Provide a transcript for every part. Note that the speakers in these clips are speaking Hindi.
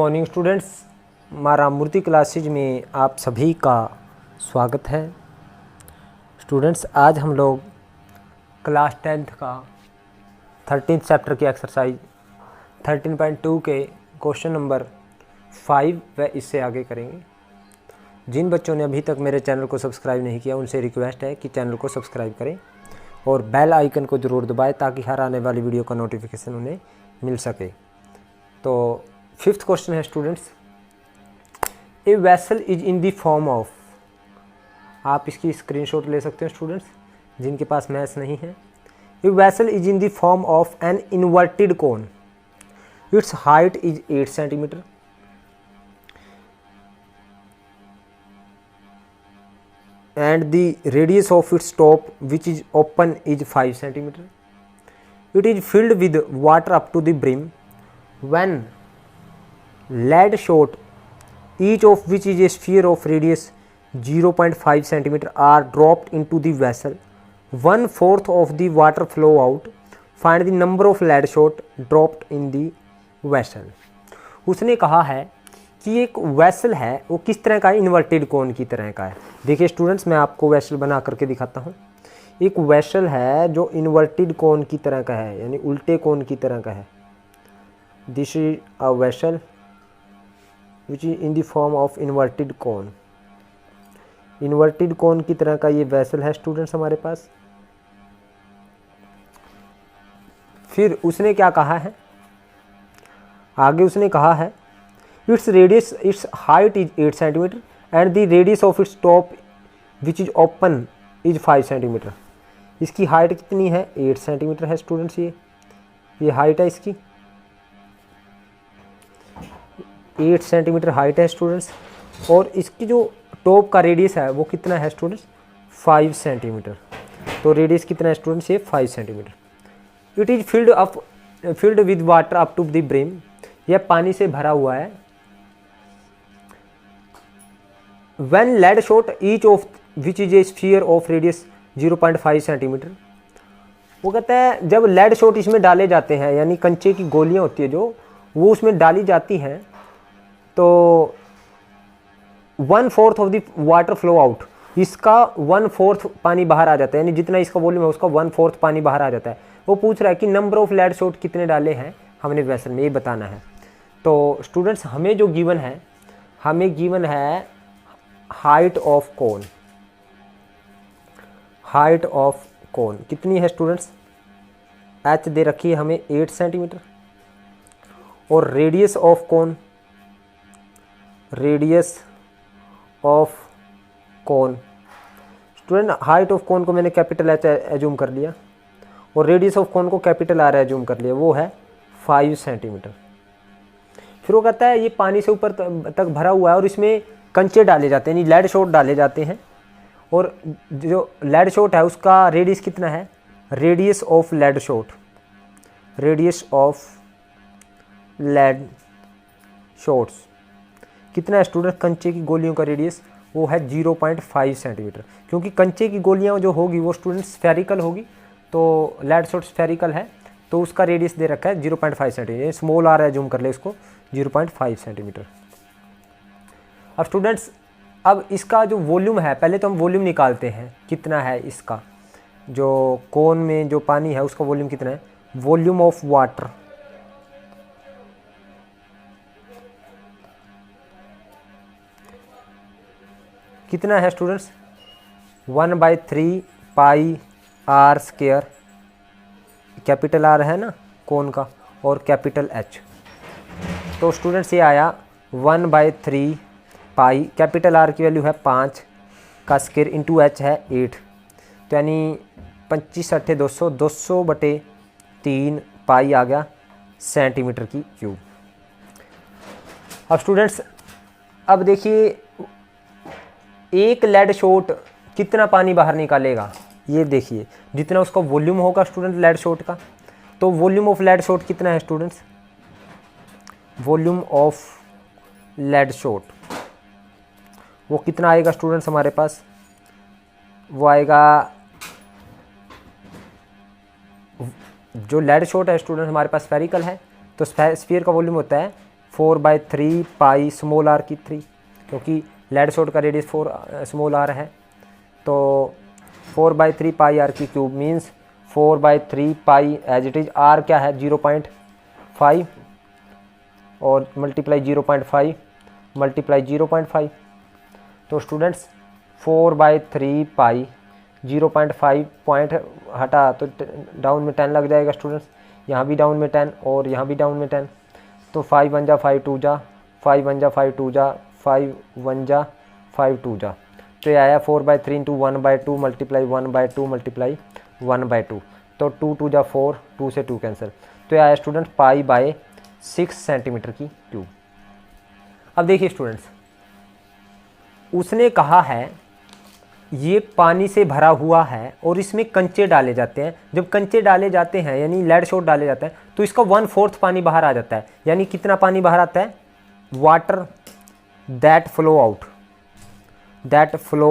मॉर्निंग स्टूडेंट्स, मारा मूर्ति क्लासेज में आप सभी का स्वागत है। स्टूडेंट्स, आज हम लोग क्लास 10th का 13th चैप्टर की एक्सरसाइज 13.2 के क्वेश्चन नंबर 5 व इससे आगे करेंगे। जिन बच्चों ने अभी तक मेरे चैनल को सब्सक्राइब नहीं किया उनसे रिक्वेस्ट है कि चैनल को सब्सक्राइब करें और बेल आइकन को ज़रूर दबाएं ताकि हर आने वाली वीडियो का नोटिफिकेशन उन्हें मिल सके। तो 5th क्वेश्चन है students, a vessel is in the form of, आप इसकी स्क्रीनशॉट ले सकते हैं स्टूडेंट्स जिनके पास मैथ्स नहीं है। A vessel is in the form of an inverted cone, it's height is 8 centimetre and the radius of its top which is open is 5 centimeter. It is filled with water up to the brim when lead shot, each of which is a sphere of radius 0.5 centimeter, are dropped into the vessel. 1/4 of the water flow out. Find the number of lead shot dropped in the vessel. उसने कहा है कि एक वेसल है वो किस तरह का है, इन्वर्टेड कोन की तरह का है। देखिए स्टूडेंट्स, मैं आपको वेसल बना करके दिखाता हूँ। एक वेसल है जो इन्वर्टेड कोन की तरह का है, यानी उल्टे कोन की तरह का है। This is a vessel which is in the form of inverted cone. Inverted कोन की तरह का ये वेसल है स्टूडेंट्स हमारे पास। फिर उसने क्या कहा है, आगे उसने कहा है its radius, its height is 8 centimeter and the radius of its top which is open is 5 centimeter. इसकी हाइट कितनी है, 8 सेंटीमीटर है स्टूडेंट्स। ये हाइट है इसकी, 8 सेंटीमीटर हाइट है स्टूडेंट्स। और इसकी जो टॉप का रेडियस है वो कितना है स्टूडेंट्स, 5 सेंटीमीटर। तो रेडियस कितना है स्टूडेंट्स, ये 5 centimetre. It is filled with water up to the brim, यह पानी से भरा हुआ है। When lead shot, each of which is a sphere of radius 0.5 centimetre, वो कहता है जब लेड शॉट इसमें डाले जाते हैं, यानी कंचे की गोलियां होती है जो वो उसमें डाली जाती हैं, तो 1/4 of the water flow out, इसका 1/4 पानी बाहर आ जाता है, यानी जितना इसका वॉल्यूम है उसका 1/4 पानी बाहर आ जाता है। वो पूछ रहा है कि नंबर ऑफ लेड शॉट कितने डाले हैं हमने वेसल में, ये बताना है। तो स्टूडेंट्स, हमें जो गिवन है, हमें गिवन है height of cone. Height of cone कितनी है स्टूडेंट्स, एच दे रखी है हमें 8 सेंटीमीटर। और radius of cone, radius of cone student, height of cone को मैंने कैपिटल एच एज्यूम कर लिया और रेडियस ऑफ कोन को कैपिटल आर एज्यूम कर लिया, वो है 5 सेंटीमीटर। फिर वो कहता है ये पानी से ऊपर तक भरा हुआ है और इसमें कंचे डाले जाते हैं, यानी लेड शॉट डाले जाते हैं। और जो लेड शॉट है उसका रेडियस कितना है, radius of lead shot, radius of lead shots कितना है स्टूडेंट, कंचे की गोलियों का रेडियस वो है 0.5 सेंटीमीटर। क्योंकि कंचे की गोलियां जो होगी वो स्टूडेंट स्फेरिकल होगी, तो लेड शॉट स्फेरिकल है, तो उसका रेडियस दे रखा है 0.5 सेंटीमीटर। स्मॉल आर जूम कर ले इसको, 0.5 सेंटीमीटर। अब स्टूडेंट्स, अब इसका जो वॉल्यूम है, पहले तो हम वॉल्यूम निकालते हैं कितना है इसका, जो कोन में जो पानी है उसका वॉल्यूम कितना है। वॉल्यूम ऑफ वाटर कितना है students, 1/3 pi R square, capital R है ना कोन का, और कैपिटल एच। तो स्टूडेंट्स ये आया 1/3 पाई, कैपिटल आर की वैल्यू है 5 का स्क्वायर इंटू एच है 8, तो यानी 25 8 200, 200/3 पाई आ गया सेंटीमीटर की क्यूब। अब स्टूडेंट्स, अब देखिए एक लेड शॉट कितना पानी बाहर निकालेगा, ये देखिए जितना उसका वॉल्यूम होगा स्टूडेंट लेड शॉट का। तो वॉल्यूम ऑफ लेड शॉट कितना है students, volume of lead shot वो कितना आएगा स्टूडेंट्स हमारे पास, वो आएगा, जो लेड शॉट है स्टूडेंट हमारे पास स्फेरिकल है, तो स्फीयर का वॉल्यूम होता है 4/3 पाई स्मॉल आर की 3, क्योंकि लेड शॉट का रेडियस 4 स्मॉल आर है। तो 4/3 पाई आर की cube means 4/3 pi as it is, R क्या है 0.5 और मल्टीप्लाई 0.5 मल्टीप्लाई 0.5। तो स्टूडेंट्स 4/3 पाई 0.5 पॉइंट हटा तो डाउन में 10 लग जाएगा स्टूडेंट्स, यहाँ भी डाउन में 10 और यहाँ भी डाउन में 10। तो 5 1 जा 5 2 जा 5 1 जा 5 2 जा 5 1 जा 5 2 जा। तो ये आया 4/3 इंटू 1/2 मल्टीप्लाई 1/2 मल्टीप्लाई 1/2। तो 2 2 जा 4, 2 से 2 कैंसिल। तो ये आया स्टूडेंट π/6 सेंटीमीटर की क्यूब। अब देखिए स्टूडेंट्स, उसने कहा है ये पानी से भरा हुआ है और इसमें कंचे डाले जाते हैं। जब कंचे डाले जाते हैं यानी लेड शॉट डाले जाते हैं तो इसका 1/4 पानी बाहर आ जाता है। यानी कितना पानी बाहर आता है? वाटर दैट फ्लो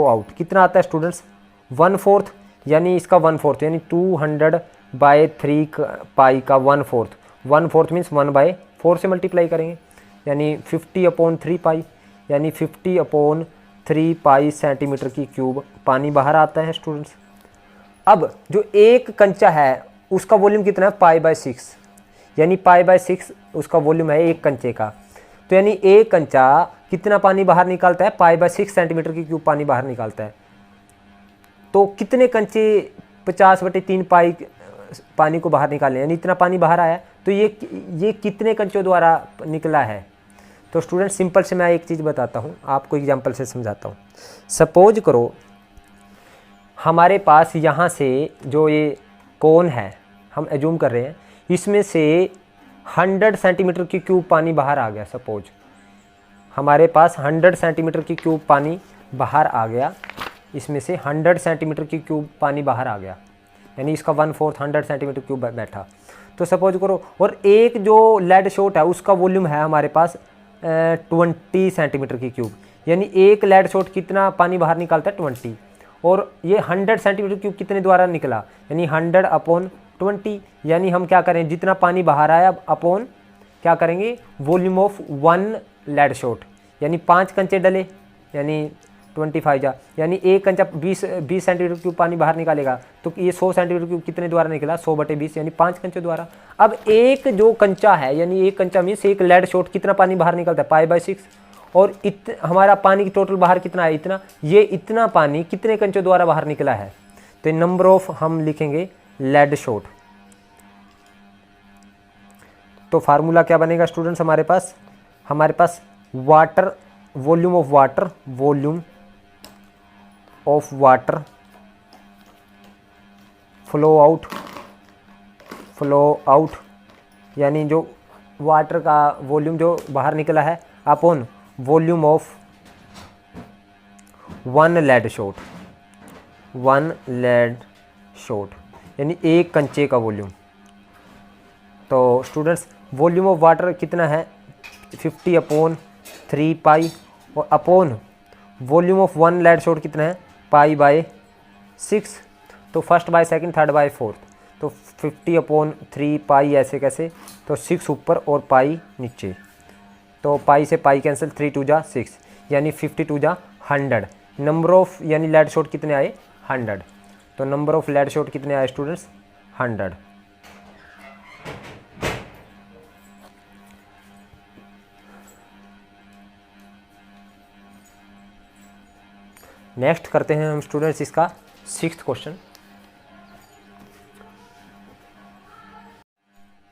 आउट कितना आता है स्टूडेंट्स? 1/4, यानी इसका 1/4 यानी 200/3 पाई का 1/4। 1/4 मीन्स 1/4 से मल्टीप्लाई करेंगे यानी 50/3 पाई, यानी 50/3 पाई सेंटीमीटर की क्यूब पानी बाहर आता है स्टूडेंट्स। अब जो एक कंचा है उसका वॉल्यूम कितना है? π/6, यानी π/6 उसका वॉल्यूम है एक कंचे का। तो यानी एक कंचा कितना पानी बाहर निकालता है? π/6 सेंटीमीटर की क्यूब पानी बाहर निकालता है। तो कितने कंचे 50/3 पाई पानी को बाहर निकाले, यानी इतना पानी बाहर आया। तो ये कितने कंचों द्वारा निकला है? तो स्टूडेंट सिंपल से मैं एक चीज़ बताता हूँ, आपको एग्जांपल से समझाता हूँ। सपोज करो हमारे पास यहाँ से जो ये कोन है, हम एज्यूम कर रहे हैं इसमें से 100 सेंटीमीटर की क्यूब पानी बाहर आ गया। सपोज हमारे पास 100 सेंटीमीटर की क्यूब पानी बाहर आ गया, इसमें से 100 सेंटीमीटर की क्यूब पानी बाहर आ गया, यानी इसका 1/4 100 सेंटीमीटर क्यूब बैठा। तो सपोज करो, और एक जो लेड शॉट है उसका वॉल्यूम है हमारे पास 20 सेंटीमीटर की क्यूब, यानी एक लेड शॉट कितना पानी बाहर निकालता है? 20। और ये 100 सेंटीमीटर क्यूब कितने द्वारा निकला? यानी 100/20, यानी हम क्या करें, जितना पानी बाहर आया अपॉन क्या करेंगे? वॉल्यूम ऑफ 1 लेड शॉट, यानी 5 कंचे डले यानी 25 जा, यानी एक कंचा 20 सेंटीमीटर क्यूब पानी बाहर निकालेगा। तो ये 100 सेंटीमीटर क्यूब कितने द्वारा निकला? 100/20, यानी 5 कंचों द्वारा। अब एक जो कंचा है, यानी एक कंचा मीन्स एक लेड शॉट कितना पानी बाहर निकलता है? π/6। और हमारा पानी की टोटल बाहर कितना है? इतना। ये इतना पानी कितने कंचों द्वारा बाहर निकला है? तो नंबर ऑफ हम लिखेंगे लेड शॉट। तो फार्मूला क्या बनेगा स्टूडेंट्स हमारे पास? Water volume of water flow out, यानी जो वाटर का वॉल्यूम जो बाहर निकला है upon volume of 1 lead shot, यानी एक कंचे का वॉल्यूम। तो स्टूडेंट्स वॉल्यूम ऑफ वाटर कितना है? 50/3 पाई, और upon volume of 1 lead shot कितना है? π/6। तो first by second, third by fourth. तो 50/3 पाई ऐसे कैसे? तो 6 ऊपर और पाई नीचे। तो पाई से पाई कैंसिल, 3 2 जा 6, यानी 52 जा 100। नंबर ऑफ यानी लेड शॉट कितने आए? 100। तो नंबर ऑफ लेड शॉट कितने आए स्टूडेंट्स? 100। नेक्स्ट करते हैं हम स्टूडेंट्स इसका 6th क्वेश्चन।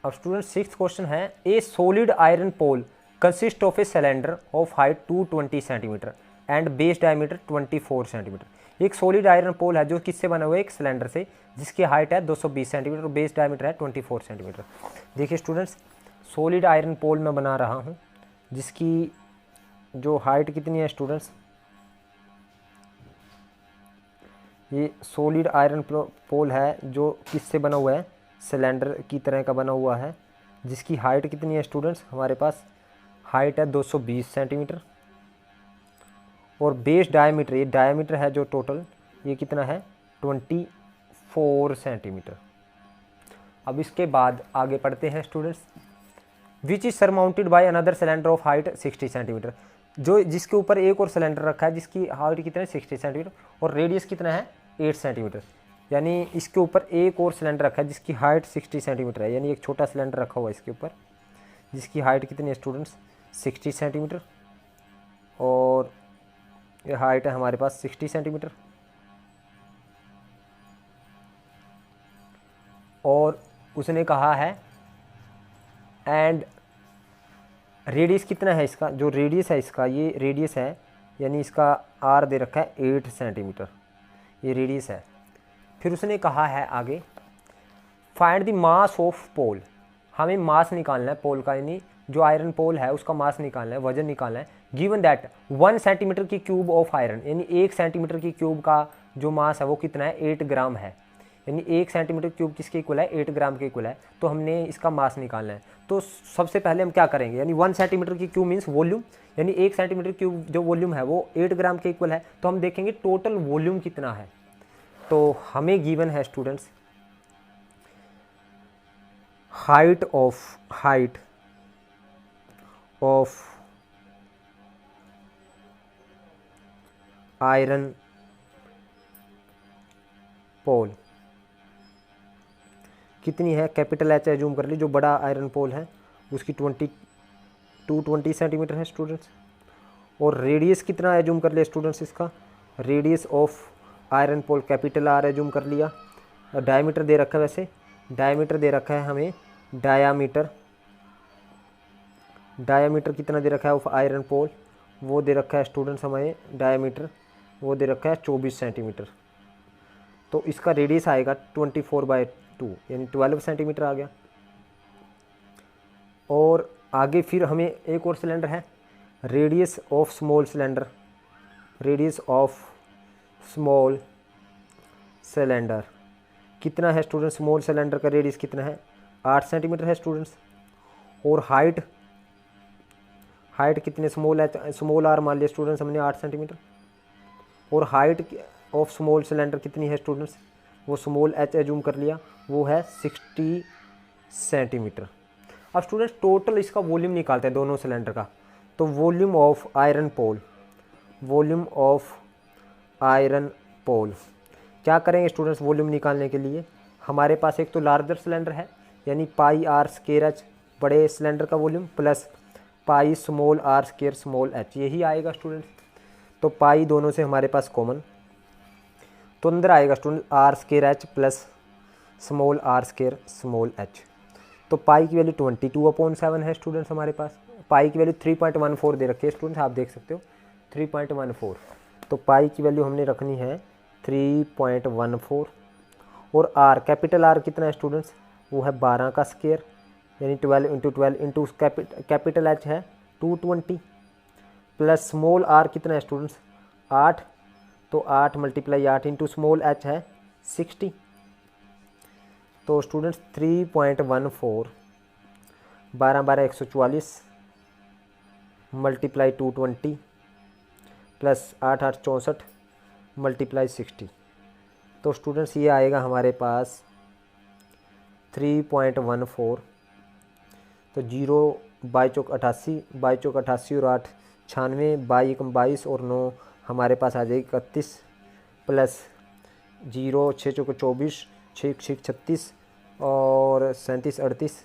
अब स्टूडेंट्स 6th क्वेश्चन है, a solid iron pole consist of a cylinder of height 220 centimetre and base diameter 24 centimetre. एक सॉलिड आयरन पोल है जो किससे बना हुआ है? एक सिलेंडर से, जिसकी हाइट है 220 सेंटीमीटर और बेस डायमीटर है 24 सेंटीमीटर। देखिए स्टूडेंट्स, सॉलिड आयरन पोल मैं बना रहा हूँ जिसकी जो हाइट कितनी है स्टूडेंट्स? ये सॉलिड आयरन पोल है जो किससे बना हुआ है? सिलेंडर की तरह का बना हुआ है, जिसकी हाइट कितनी है स्टूडेंट्स? हमारे पास हाइट है 220 सेंटीमीटर और बेस डायमीटर, ये डायमीटर है जो टोटल, ये कितना है? 24 सेंटीमीटर। अब इसके बाद आगे पढ़ते हैं students. Which is surmounted by another cylinder of height 60 centimetre, जो जिसके ऊपर एक और सिलेंडर रखा है जिसकी हाइट कितना है 60 सेंटीमीटर और रेडियस कितना है 8 सेंटीमीटर। यानी इसके ऊपर एक और सिलेंडर रखा है जिसकी हाइट 60 सेंटीमीटर है, यानी एक छोटा सिलेंडर रखा हुआ है इसके ऊपर जिसकी हाइट कितनी है स्टूडेंट्स 60 सेंटीमीटर, और ये हाइट है हमारे पास 60 सेंटीमीटर। और उसने कहा है एंड रेडियस कितना है इसका, जो रेडियस है इसका, ये रेडियस है यानी इसका आर दे रखा है 8 सेंटीमीटर, ये रेडियस है। फिर उसने कहा है आगे फाइंड द मास ऑफ पोल, हमें मास निकालना है पोल का, यानी जो आयरन पोल है उसका मास निकालना है, वजन निकालना है। गिवन दैट 1 सेंटीमीटर की क्यूब ऑफ आयरन, यानी 1 सेंटीमीटर की क्यूब का जो मास है वो कितना है 8 ग्राम है, यानी 1 सेंटीमीटर क्यूब किसके इक्वल है 8 ग्राम के इक्वल है। तो हमने इसका मास निकालना है, तो सबसे पहले हम क्या करेंगे, यानी 1 सेंटीमीटर की क्यूब मीन्स वॉल्यूम, यानी 1 सेंटीमीटर क्यूब जो वॉल्यूम है वो 8 ग्राम के इक्वल है। तो हम देखेंगे टोटल वॉल्यूम कितना है। तो हमें गिवन है students height of iron pole कितनी है, कैपिटल एच एज्यूम कर ली, जो बड़ा आयरन पोल है उसकी 20 सेंटीमीटर है स्टूडेंट्स। और रेडियस कितना एज्यूम कर लिया स्टूडेंट्स, इसका radius of iron pole capital R assume कर लिया। डायमीटर दे रखा है, वैसे डायमीटर दे रखा है हमें, डायामीटर कितना दे रखा है ऑफ आयरन पोल, वो दे रखा है स्टूडेंट्स हमें डायामीटर, वो दे रखा है 24 सेंटीमीटर। तो इसका रेडियस आएगा 24/2 यानी 12 सेंटीमीटर आ गया। और आगे फिर हमें एक और सिलेंडर है, radius of small cylinder, radius of small cylinder कितना है स्टूडेंट्स, स्मॉल सिलेंडर का रेडियस कितना है 8 सेंटीमीटर है स्टूडेंट्स। और हाइट कितने स्मॉल आर मान लिया स्टूडेंट्स हमने 8 सेंटीमीटर। और हाइट ऑफ स्मॉल सिलेंडर कितनी है स्टूडेंट्स, वो स्मॉल एच एज्यूम कर लिया, वो है 60 सेंटीमीटर। अब स्टूडेंट्स टोटल इसका वॉल्यूम निकालते हैं दोनों सिलेंडर का। तो वॉल्यूम ऑफ आयरन पोल क्या करेंगे स्टूडेंट्स वॉल्यूम निकालने के लिए, हमारे पास एक तो लार्जर सिलेंडर है यानी पाई आर स्केयर एच बड़े सिलेंडर का volume plus pi small R square small H, यही आएगा स्टूडेंट्स। तो पाई दोनों से हमारे पास कॉमन, तो अंदर आएगा student R square H plus small R square small H. तो पाई की वैल्यू 22/7 है स्टूडेंट्स हमारे पास। पाई की वैल्यू 3.14 दे रखी है स्टूडेंट्स, आप देख सकते हो 3.14। तो पाई की वैल्यू हमने रखनी है 3.14। और आर कैपिटल आर कितना है स्टूडेंट्स, वो है 12 का स्केयर यानी 12 इंटू कैपिटल एच है 220 प्लस स्मॉल आर कितना है स्टूडेंट्स 8, तो 8 × 8 इंटू स्मॉल एच है 60। तो स्टूडेंट्स 3.14 12 144 × 220 प्लस 8 8 64 × 60। तो स्टूडेंट्स ये आएगा हमारे पास 3.14। तो 0 बाई चौक 88, बाई चौक 88 और 8 96, बाई 22 और 9 हमारे पास आ जाएगी 31 प्लस 0 6 चौक 24, 6 6 36 और 37 38।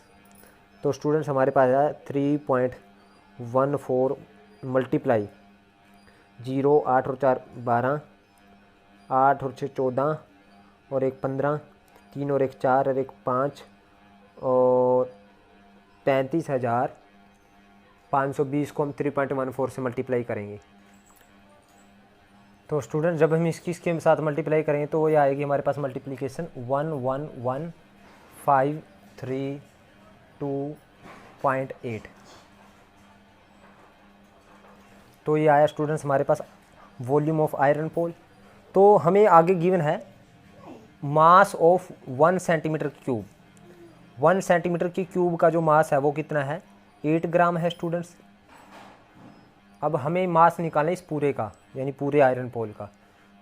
तो स्टूडेंट्स हमारे पास आया 3.14 मल्टीप्लाई 0 8 और 4 12, 8 और 6 14 और 1 15, 3 और 1 4 और 1 5 और 35,520 को हम 3.14 से मल्टीप्लाई करेंगे। तो स्टूडेंट जब हम इसके साथ मल्टीप्लाई करेंगे तो ये आएगी हमारे पास मल्टीप्लिकेशन 111,532.8। तो ये आया स्टूडेंट्स हमारे पास वॉल्यूम ऑफ आयरन पोल। तो हमें आगे गिवन है mass of 1 centimetre cube. 1 centimetre की क्यूब का जो मास है वो कितना है 8 ग्राम है स्टूडेंट्स। अब हमें मास निकालना है इस पूरे का यानी पूरे आयरन पोल का।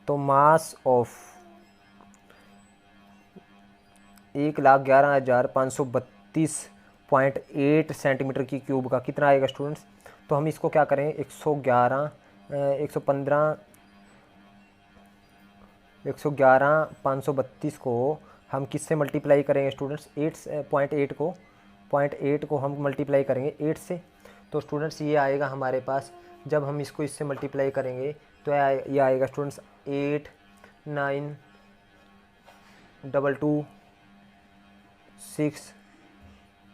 तो मास ऑफ 1,11,532.8 0.8 सेंटीमीटर की क्यूब का कितना आएगा स्टूडेंट्स। तो हम इसको क्या करें 111 532 को हम किससे मल्टीप्लाई करेंगे स्टूडेंट्स 8 को 0.8 को हम मल्टीप्लाई करेंगे 8 से। तो स्टूडेंट्स ये आएगा हमारे पास, जब हम इसको इससे मल्टीप्लाई करेंगे तो ये आएगा स्टूडेंट्स 8 9 2 2 6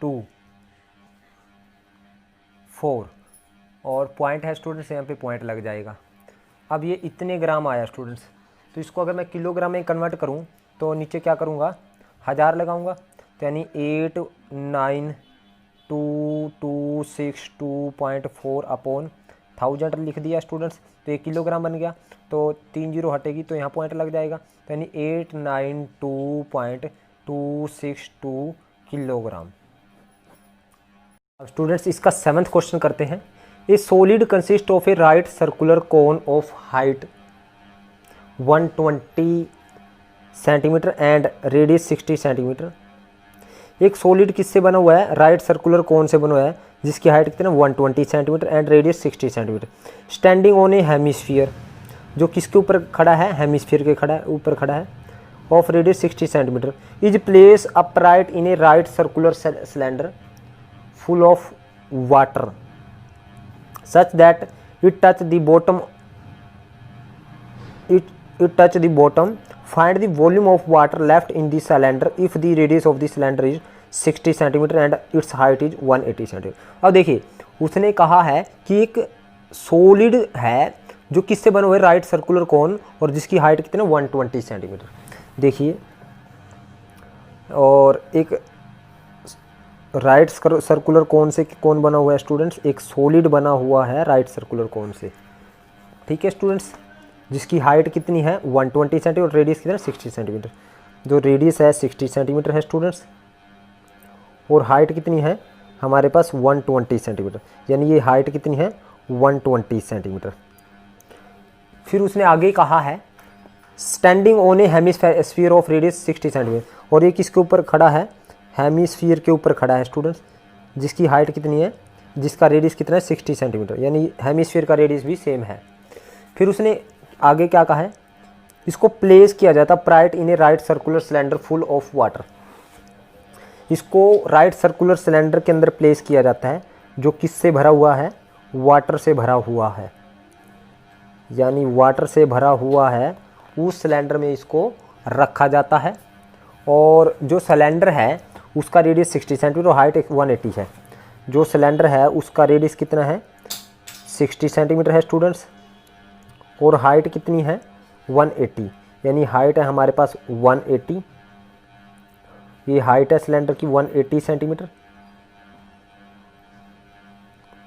2 4 और पॉइंट है स्टूडेंट्स, यहाँ पे पॉइंट लग जाएगा। अब ये इतने ग्राम आया स्टूडेंट्स, तो इसको अगर मैं किलोग्राम में कन्वर्ट करूँ तो नीचे क्या करूँगा 1000 लगाऊंगा, तो यानी 8922262.4 अपॉन 1000 लिख दिया स्टूडेंट्स। तो 1 किलोग्राम बन गया, तो 3 जीरो हटेगी तो यहाँ पॉइंट लग जाएगा, तो यानी 892.262 किलोग्राम। अब स्टूडेंट्स इसका 7th क्वेश्चन करते हैं। ए solid consist of A right circular cone of height 120 centimetre and radius 60 centimetre. एक सॉलिड किससे बना हुआ है, राइट सर्कुलर कोन से बना हुआ है जिसकी हाइट कितना 120 centimetre and radius 60 centimetre. Standing on A hemisphere, जो किसके ऊपर खड़ा है, हेमिस्फीयर के ऊपर खड़ा है, of radius 60 centimetre, is place upright in a right circular cylinder full of water such that it touch the bottom. Find the volume of water left in the cylinder if the radius of the cylinder is 60 cm and its height is 180 cm। अब देखिए उसने कहा है कि एक सॉलिड है जो किससे बना हुआ है, राइट सर्कुलर कोन, और जिसकी हाइट कितना 120 सेंटीमीटर। देखिए, और एक राइट सर्कुलर कोन से कौन बना हुआ है स्टूडेंट्स, एक सॉलिड बना हुआ है राइट सर्कुलर कोन से, ठीक है स्टूडेंट्स, जिसकी हाइट कितनी है 120 सेंटीमीटर और रेडियस कितना 60 सेंटीमीटर। जो रेडियस है 60 सेंटीमीटर है स्टूडेंट्स, और हाइट कितनी है हमारे पास 120 सेंटीमीटर, यानी ये हाइट कितनी है 120 सेंटीमीटर। फिर उसने आगे कहा है standing on A hemisphere of radius 60 centimetre, और ये किसके ऊपर खड़ा है, हेमिस्फीयर के ऊपर खड़ा है स्टूडेंट्स, जिसकी हाइट कितनी है, जिसका रेडियस कितना है 60 सेंटीमीटर, यानी हेमिस्फीयर का रेडियस भी सेम है। फिर उसने आगे क्या कहा है, इसको प्लेस किया जाता प्राइट in a right circular cylinder full of water. इसको राइट सर्कुलर सिलेंडर के अंदर प्लेस किया जाता है जो किससे भरा हुआ है, वाटर से भरा हुआ है, यानी वाटर से भरा हुआ है उस सिलेंडर में इसको रखा जाता है। और जो सिलेंडर है उसका रेडियस 60 सेंटीमीटर और हाइट 180 है। जो सिलेंडर है उसका रेडियस कितना है 60 सेंटीमीटर है स्टूडेंट्स, और हाइट कितनी है 180, यानी हाइट है हमारे पास 180, ये हाइट है सिलेंडर की 180 सेंटीमीटर,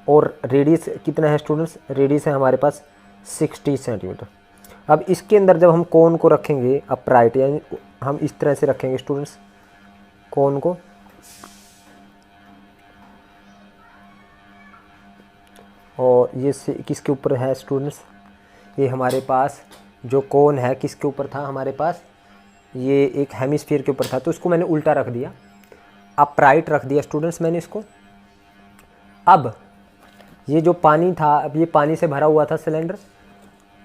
और रेडियस कितना है स्टूडेंट्स, रेडियस है हमारे पास 60 सेंटीमीटर। अब इसके अंदर जब हम कोन को रखेंगे अपराइट, यानी हम इस तरह से रखेंगे स्टूडेंट्स कोन को, और ये किसके ऊपर है स्टूडेंट्स, ये हमारे पास जो कोन है किसके ऊपर था हमारे पास, ये एक हेमिस्फीयर के ऊपर था, तो इसको मैंने उल्टा रख दिया, अपराइट रख दिया स्टूडेंट्स मैंने इसको। अब ये जो पानी था, अब ये पानी से भरा हुआ था सिलेंडर,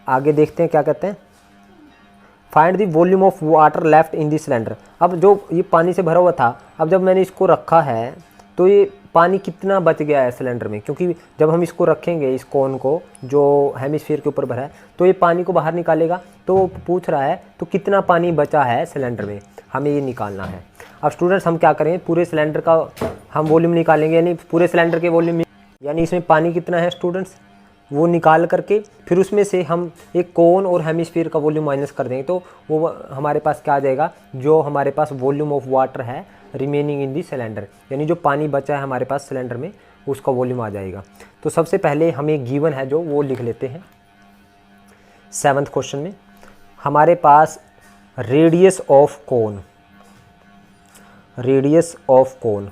आगे देखते हैं क्या कहते हैं, find the volume of water left in the cylinder. अब जो ये पानी से भरा हुआ था, अब जब मैंने इसको रखा है तो ये पानी कितना बच गया है सिलेंडर में, क्योंकि जब हम इसको रखेंगे इस कोन को जो हेमिस्फीयर के ऊपर भरा है तो ये पानी को बाहर निकालेगा, तो वो पूछ रहा है तो कितना पानी बचा है सिलेंडर में, हमें ये निकालना है। अब स्टूडेंट्स हम क्या करें, पूरे सिलेंडर का हम वॉल्यूम निकालेंगे, यानी पूरे सिलेंडर के वॉल्यूम, यानी इसमें पानी कितना है स्टूडेंट्स वो निकाल करके फिर उसमें से हम एक कोन और हेमिस्फीयर का वॉल्यूम माइनस कर देंगे, तो वो हमारे पास क्या आ जाएगा, जो हमारे पास वॉल्यूम ऑफ वाटर है रिमेनिंग इन दी सिलेंडर, यानी जो पानी बचा है हमारे पास सिलेंडर में उसका वॉल्यूम आ जाएगा। तो सबसे पहले हमें गिवन है जो वो लिख लेते हैं। 7th क्वेश्चन में हमारे पास radius of cone, radius of cone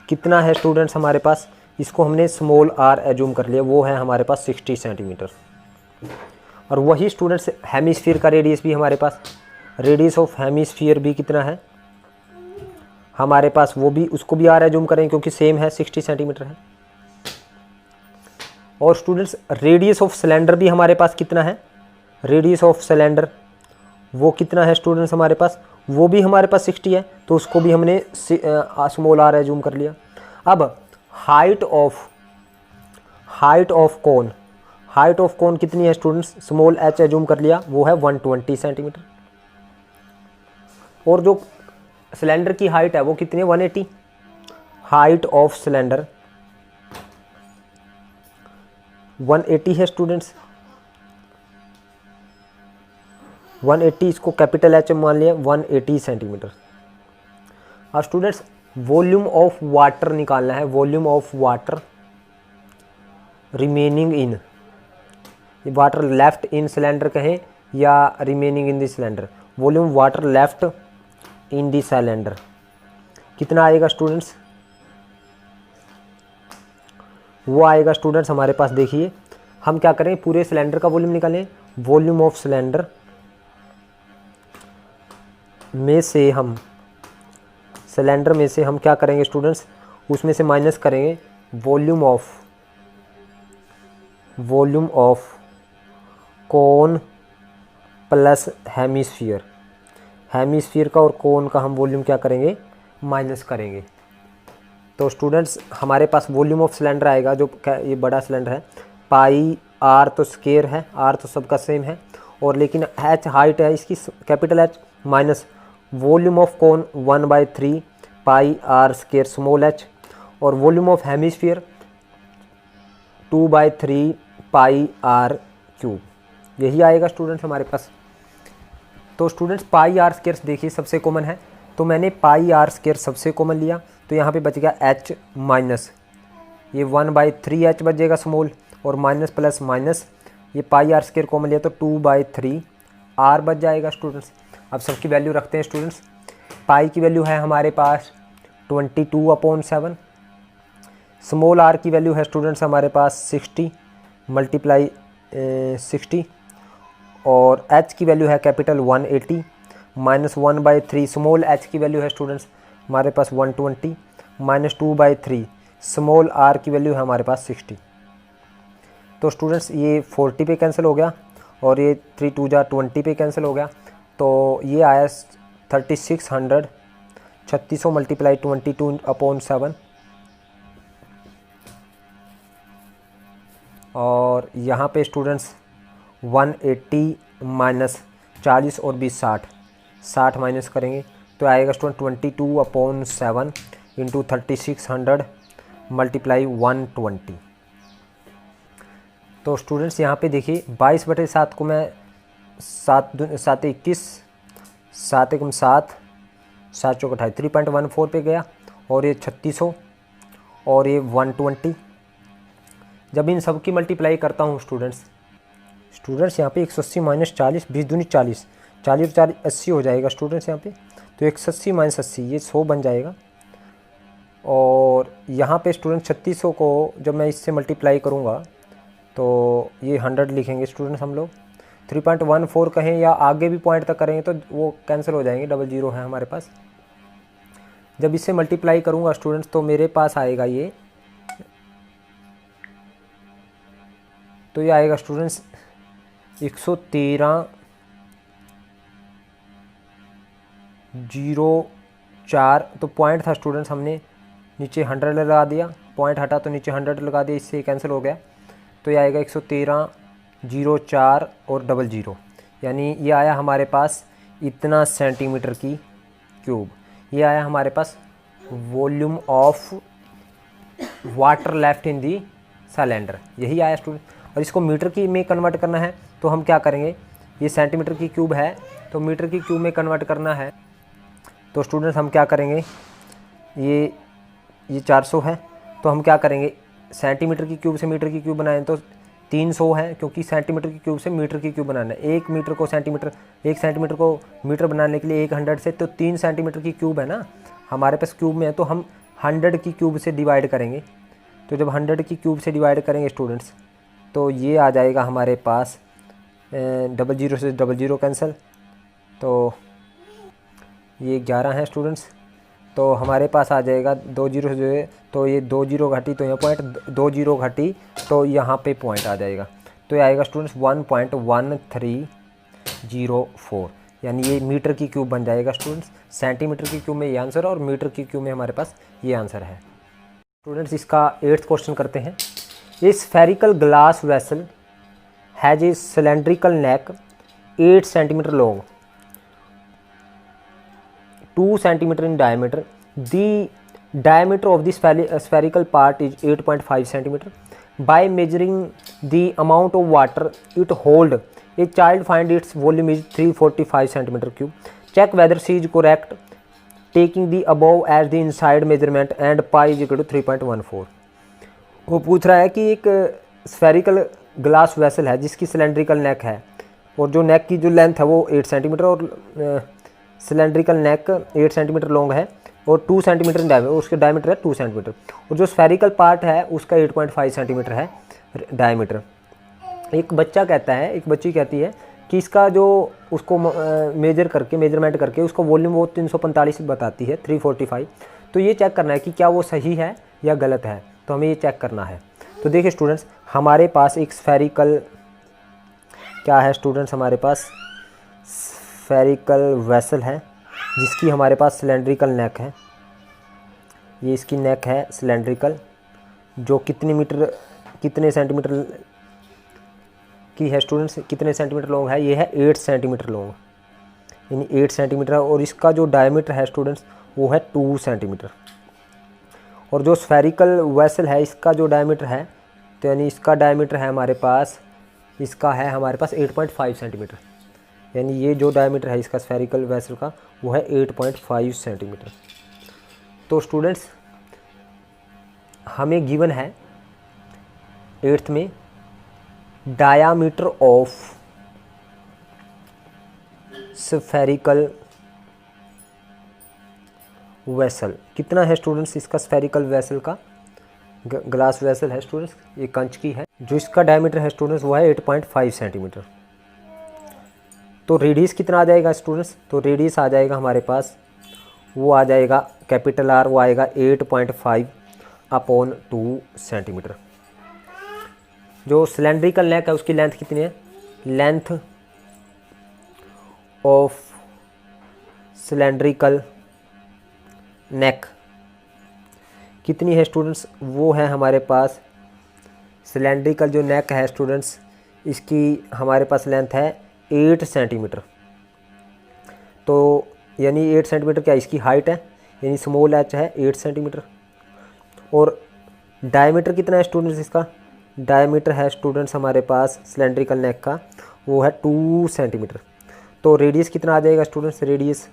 कितना है स्टूडेंट्स हमारे पास, इसको हमने स्मॉल r एज्यूम कर लिया, वो है हमारे पास 60 सेंटीमीटर। और वही स्टूडेंट्स हेमिस्फीयर का रेडियस भी हमारे पास, रेडियस ऑफ हेमिस्फीयर भी कितना है हमारे पास वो भी, उसको भी आ रहा है जूम करेंगे क्योंकि सेम है, 60 सेंटीमीटर है। और स्टूडेंट्स रेडियस ऑफ सिलेंडर भी हमारे पास कितना है, रेडियस ऑफ सिलेंडर वो कितना है स्टूडेंट्स हमारे पास, वो भी हमारे पास 60 है, तो उसको भी हमने स्मॉल आर है जूम कर लिया। अब height of cone, height of cone कितनी है स्टूडेंट्स, स्मॉल एच है जूम कर लिया, वो है 120 सेंटीमीटर। और जो सिलेंडर की हाइट है वो कितनी है, 180। हाइट ऑफ सिलेंडर 180 है स्टूडेंट्स, 180, इसको कैपिटल एच मान लिया, 180 सेंटीमीटर। अब स्टूडेंट्स वॉल्यूम ऑफ वाटर निकालना है, volume of water remaining in, water left in cylinder कहें या remaining in the cylinder, volume water left in the cylinder कितना आएगा स्टूडेंट्स, वो आएगा स्टूडेंट्स हमारे पास, देखिए हम क्या करें, पूरे सिलेंडर का वॉल्यूम निकालें, वॉल्यूम ऑफ सिलेंडर में से हम, सिलेंडर में से हम क्या करेंगे स्टूडेंट्स, उसमें से माइनस करेंगे volume of cone plus hemisphere, hemisphere का और कोन का हम वॉल्यूम क्या करेंगे, माइनस करेंगे। तो स्टूडेंट्स हमारे पास वॉल्यूम ऑफ सिलेंडर आएगा, जो ये बड़ा सिलेंडर है, पाई आर तो स्केयर है, आर तो सबका सेम है, और लेकिन एच हाइट है इसकी capital H, minus volume of cone 1/3 pi R square small H, और volume of hemisphere 2/3 pi R cube, यही आएगा स्टूडेंट्स हमारे पास। तो स्टूडेंट्स पाई आर स्केयर देखिए सबसे कॉमन है, तो मैंने पाई आर स्केयर सबसे कॉमन लिया, तो यहाँ पे बच गया एच माइनस, ये 1/3 एच बचेगा स्मॉल, और माइनस प्लस माइनस, ये पाई आर स्केयर कॉमन लिया तो 2/3 आर बच जाएगा स्टूडेंट्स। अब सबकी वैल्यू रखते हैं स्टूडेंट्स, पाई की वैल्यू है हमारे पास 22/7, स्मॉल आर की वैल्यू है स्टूडेंट्स हमारे पास 60 मल्टीप्लाई 60, और एच की वैल्यू है कैपिटल 180 माइनस 1/3 स्मॉल एच की वैल्यू है स्टूडेंट्स हमारे पास 120 माइनस 2/3 स्मॉल आर की वैल्यू है हमारे पास 60। तो स्टूडेंट्स ये 40 पे कैंसिल हो गया, और ये 3 2 जा 20 पे कैंसिल हो गया, तो ये आया 3600, 3600 मल्टीप्लाई 22/7, और यहाँ पे स्टूडेंट्स 180 माइनस 40 और 20 60 माइनस करेंगे तो आएगा स्टूडेंट 22/7 इंटू 3600 मल्टीप्लाई 120। तो स्टूडेंट्स यहाँ पे देखिए 22/7 को मैं 7 21 7 1 7 7 चौक 28 3.14 पे गया, और ये 3600 और ये 120। जब इन सब की मल्टीप्लाई करता हूँ स्टूडेंट्स यहाँ पे 180 माइनस 40 20 दूनी 40 40 और 4 80 हो जाएगा स्टूडेंट्स यहाँ पे, तो 180 माइनस 80 ये 100 बन जाएगा। और यहाँ पे स्टूडेंट 3600 को जब मैं इससे मल्टीप्लाई करूँगा तो ये 100 लिखेंगे स्टूडेंट्स हम लोग, 3.14 कहें या आगे भी पॉइंट तक करेंगे तो वो कैंसिल हो जाएंगे, 00 है हमारे पास। जब इससे मल्टीप्लाई करूँगा स्टूडेंट्स तो मेरे पास आएगा ये, तो ये आएगा स्टूडेंट्स 113.04, तो पॉइंट था स्टूडेंट्स हमने नीचे 100 लगा दिया, पॉइंट हटा तो नीचे 100 लगा दिया, इससे कैंसिल हो गया, तो ये आएगा 113.04 और 00, यानी ये आया हमारे पास इतना सेंटीमीटर की क्यूब। ये आया हमारे पास volume of water left in the cylinder, यही आया स्टूडेंट। और इसको मीटर की में कन्वर्ट करना है तो हम क्या करेंगे, ये सेंटीमीटर की क्यूब है तो मीटर की क्यूब में कन्वर्ट करना है, तो स्टूडेंट्स हम क्या करेंगे, ये 400 है तो हम क्या करेंगे, सेंटीमीटर की क्यूब से मीटर की क्यूब बनाएं तो 300 है, क्योंकि सेंटीमीटर की क्यूब से मीटर की क्यूब बनाना है, 1 मीटर को सेंटीमीटर, 1 सेंटीमीटर को मीटर बनाने के लिए 100 से, तो 3 सेंटीमीटर की क्यूब है ना हमारे पास क्यूब में है, तो हम 100 की क्यूब से डिवाइड करेंगे। तो जब 100 की क्यूब से डिवाइड करेंगे स्टूडेंट्स तो ये आ जाएगा हमारे पास 00 से 00 कैंसिल, तो ये 11 है स्टूडेंट्स, तो हमारे पास आ जाएगा 2 जीरो जो है, तो ये 2 जीरो घटी तो यहाँ पॉइंट, 2 जीरो घटी तो यहाँ पे पॉइंट आ जाएगा। तो ये आएगा स्टूडेंट्स 1.1304, यानी ये मीटर की क्यूब बन जाएगा स्टूडेंट्स। सेंटीमीटर की क्यूब में ये आंसर है और मीटर की क्यूब में हमारे पास ये आंसर है। स्टूडेंट्स इसका 8th क्वेश्चन करते हैं। ए spherical glass vessel has a cylindrical neck 8 centimetre long, 2 centimeter in diameter. The diameter of the spherical part is 8.5 centimeter. By measuring the amount of water it hold, a child find its volume is 345 centimeter cube. Check whether C is correct, taking the above as the inside measurement and pi is equal to 3.14. वो पूछ रहा है कि एक स्फेरिकल ग्लास वेसल है जिसकी सिलेंड्रिकल नेक है और जो नेक की जो लेंथ है वो 8 सेंटीमीटर और सिलेंड्रिकल नेक 8 सेंटीमीटर लॉन्ग है और 2 सेंटीमीटर डायमीटर, उसके डायमीटर है 2 सेंटीमीटर और जो स्फेरिकल पार्ट है उसका 8.5 सेंटीमीटर है डायमीटर। एक बच्चा कहता है, एक बच्ची कहती है कि इसका जो उसको मेजरमेंट करके उसका वॉल्यूम वो 345 बताती है, 345। तो ये चेक करना है कि क्या वो सही है या गलत है, तो हमें ये चेक करना है। तो देखिए स्टूडेंट्स, हमारे पास एक स्फेरिकल क्या है स्टूडेंट्स, हमारे पास स्फेरिकल वेसल है जिसकी हमारे पास सिलेंड्रिकल नेक है। ये इसकी नेक है सिलेंड्रिकल, जो कितने सेंटीमीटर की है स्टूडेंट्स, कितने सेंटीमीटर लॉन्ग है, ये है 8 सेंटीमीटर लॉन्ग, यानी 8 सेंटीमीटर। और इसका जो डायमीटर है स्टूडेंट्स वो है 2 सेंटीमीटर। और जो स्फेरिकल वेसल है इसका जो डायमीटर है, तो यानी इसका डायमीटर है हमारे पास, इसका है हमारे पास 8.5 सेंटीमीटर, यानी ये जो डायमीटर है इसका स्फेरिकल वेसल का वो है 8.5 सेंटीमीटर। तो स्टूडेंट्स हमें गिवन है 8th में डायामीटर ऑफ स्फेरिकल वेसल कितना है स्टूडेंट्स, इसका स्फेरिकल वेसल का ग्लास वेसल है स्टूडेंट्स, ये कंच की है, जो इसका डायमीटर है स्टूडेंट्स वो है 8.5 सेंटीमीटर। तो रेडियस कितना आ जाएगा स्टूडेंट्स, तो रेडियस आ जाएगा हमारे पास, वो आ जाएगा कैपिटल R, वो आएगा 8.5/2 सेंटीमीटर। जो सिलेंड्रिकल नेक है उसकी लेंथ कितनी है, लेंथ ऑफ सिलेंड्रिकल नेक कितनी है स्टूडेंट्स, वो है हमारे पास, सिलेंड्रिकल जो नेक है स्टूडेंट्स इसकी हमारे पास लेंथ है 8 सेंटीमीटर। तो यानी 8 सेंटीमीटर क्या इसकी हाइट है, यानी स्मॉल h है 8 सेंटीमीटर। और डायमीटर कितना है स्टूडेंट्स, इसका डायमीटर है स्टूडेंट्स हमारे पास सिलेंड्रिकल नेक का वो है 2 सेंटीमीटर। तो रेडियस कितना आ जाएगा स्टूडेंट्स, रेडियस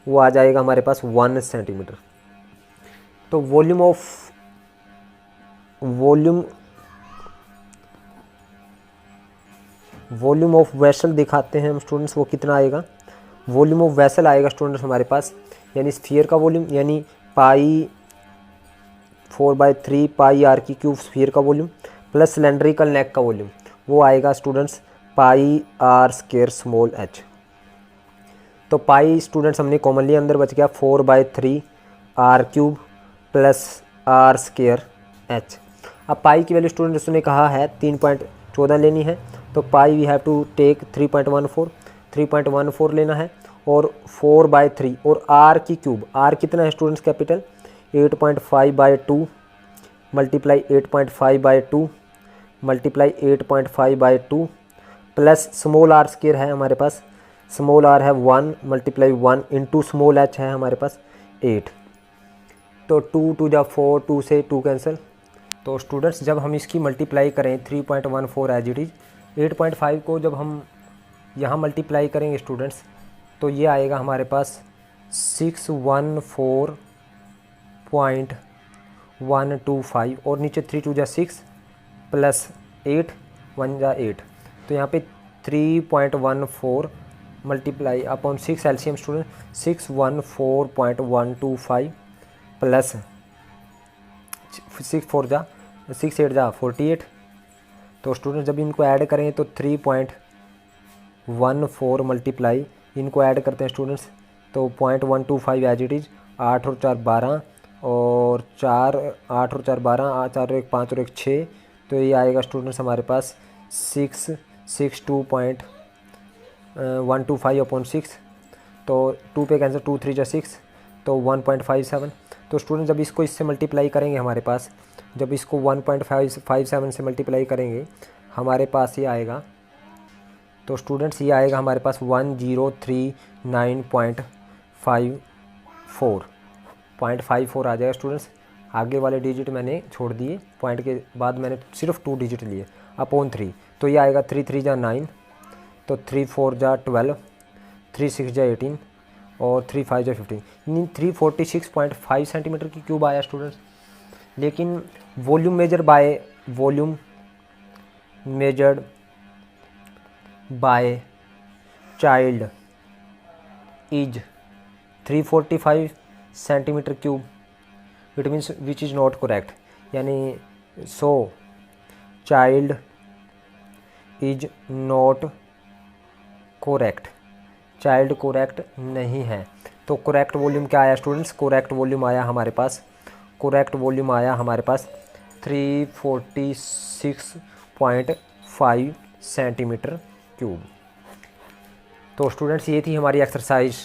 वो आ जाएगा हमारे पास 1 सेंटीमीटर। तो वॉल्यूम ऑफ वेसल दिखाते हैं हम स्टूडेंट्स, वो कितना आएगा, वॉल्यूम ऑफ वेसल आएगा स्टूडेंट्स हमारे पास, यानी स्फीयर का वॉल्यूम, यानी पाई 4/3 पाई r की क्यूब स्फीयर का वॉल्यूम प्लस सिलेंड्रिकल नेक का वॉल्यूम, वो आएगा स्टूडेंट्स पाई r² स्मॉल h। तो पाई स्टूडेंट्स हमने कॉमनली अंदर बच गया 4/3 r³ प्लस r² h। अब पाई की वैल्यू स्टूडेंट्स ने कहा है 3.14 लेनी है, तो पाई वी हैव टू टेक 3.14 लेना है और 4/3 और r की क्यूब, r कितना है students capital 8.5/2 multiply 8.5/2 multiply 8.5/2 plus small r² है हमारे पास, स्मॉल r है 1 मल्टीप्लाई 1 इंटू स्मॉल h है हमारे पास 8। तो 2 2 जा 4, 2 से 2 कैंसिल। तो स्टूडेंट्स जब हम इसकी मल्टीप्लाई करें 3.14 एज इट इज़, 8.5 को जब हम यहाँ मल्टीप्लाई करेंगे स्टूडेंट्स तो ये आएगा हमारे पास 614.125 और नीचे 3 2 जा 6 प्लस 8 1 जा 8। तो यहाँ पे 3.14 multiply upon 6 LCM student 614.125 plus 6 4 जा 6 8 जा 48। तो स्टूडेंट जब इनको ऐड करें तो 3.14 मल्टीप्लाई इनको ऐड करते हैं स्टूडेंट्स तो 0.125 एज इट इज़ 8 और 4 12 और 4 8 और 4 12, 4 और 1 5 और 1 6, तो ये आएगा स्टूडेंट्स हमारे पास 662.125/6। तो 2 पे कैंसिल, 2 3 जा 6, तो 1.57। तो स्टूडेंट जब इसको इससे मल्टीप्लाई करेंगे हमारे पास, जब इसको 1.57 से मल्टीप्लाई करेंगे हमारे पास ये आएगा, तो स्टूडेंट्स ये आएगा हमारे पास 1039.54 आ जाएगा स्टूडेंट्स। आगे वाले डिजिट मैंने छोड़ दिए, पॉइंट के बाद मैंने सिर्फ 2 डिजिट लिए, अपॉन 3। तो ये आएगा 3 3 जा 9, तो 3 4 जा 12, 3 6 जा 18 और 3 5 जा 15, 346.5 सेंटीमीटर की क्यूब आया स्टूडेंट्स। लेकिन volume measured by child is 345 centimetre cube, it means which is not correct, यानी so child is not correct, child correct नहीं है। तो करेक्ट वॉल्यूम क्या आया स्टूडेंट्स? करेक्ट वॉल्यूम आया हमारे पास 346.5 सेंटीमीटर क्यूब। तो स्टूडेंट्स ये थी हमारी एक्सरसाइज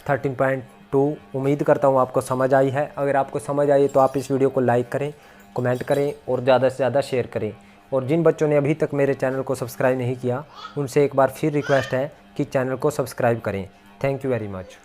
13.2। उम्मीद करता हूँ आपको समझ आई है। अगर आपको समझ आई तो आप इस वीडियो को लाइक करें, कमेंट करें और ज़्यादा से ज़्यादा शेयर करें। और जिन बच्चों ने अभी तक मेरे चैनल को सब्सक्राइब नहीं किया, उनसे एक बार फिर रिक्वेस्ट है कि चैनल को सब्सक्राइब करें। Thank you very much.